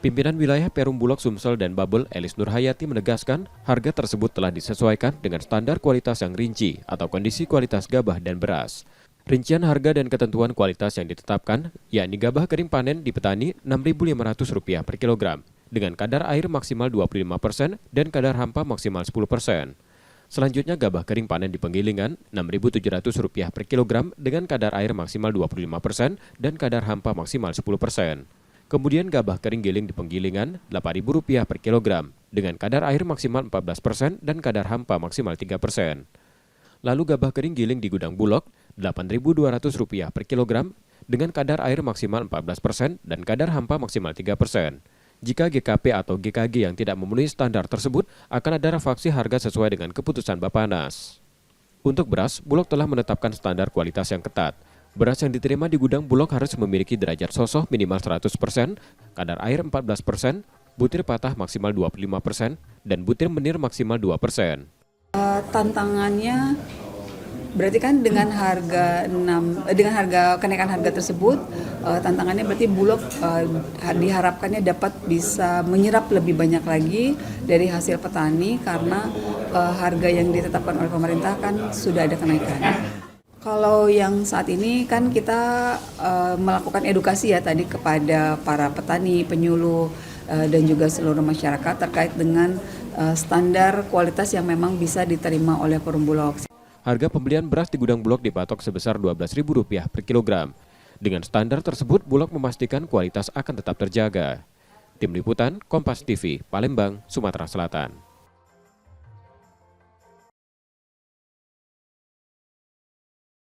Pimpinan wilayah Perum Bulog Sumsel dan Babel Elis Nurhayati menegaskan harga tersebut telah disesuaikan dengan standar kualitas yang rinci atau kondisi kualitas gabah dan beras. Rincian harga dan ketentuan kualitas yang ditetapkan, yakni gabah kering panen di petani Rp6.500 per kilogram, dengan kadar air maksimal 25% dan kadar hampa maksimal 10%. Selanjutnya gabah kering panen di penggilingan Rp6.700 per kilogram dengan kadar air maksimal 25% dan kadar hampa maksimal 10%. Kemudian gabah kering giling di penggilingan Rp8.000 per kilogram dengan kadar air maksimal 14% dan kadar hampa maksimal 3%. Lalu gabah kering giling di gudang Bulog Rp8.200 per kilogram dengan kadar air maksimal 14% dan kadar hampa maksimal 3%. Jika GKP atau GKG yang tidak memenuhi standar tersebut, akan ada refaksi harga sesuai dengan keputusan Bappenas. Untuk beras, Bulog telah menetapkan standar kualitas yang ketat. Beras yang diterima di gudang Bulog harus memiliki derajat sosoh minimal 100%, kadar air 14%, butir patah maksimal 25%, dan butir menir maksimal 2%. Tantangannya berarti kan dengan harga kenaikan harga tersebut, tantangannya berarti Bulog diharapkannya dapat bisa menyerap lebih banyak lagi dari hasil petani karena harga yang ditetapkan oleh pemerintah kan sudah ada kenaikan. Kalau yang saat ini kan kita melakukan edukasi ya tadi kepada para petani, penyuluh, dan juga seluruh masyarakat terkait dengan standar kualitas yang memang bisa diterima oleh Perum Bulog. Harga pembelian beras di gudang Bulog dipatok sebesar Rp12.000 per kilogram. Dengan standar tersebut, Bulog memastikan kualitas akan tetap terjaga. Tim Liputan, Kompas TV, Palembang, Sumatera Selatan.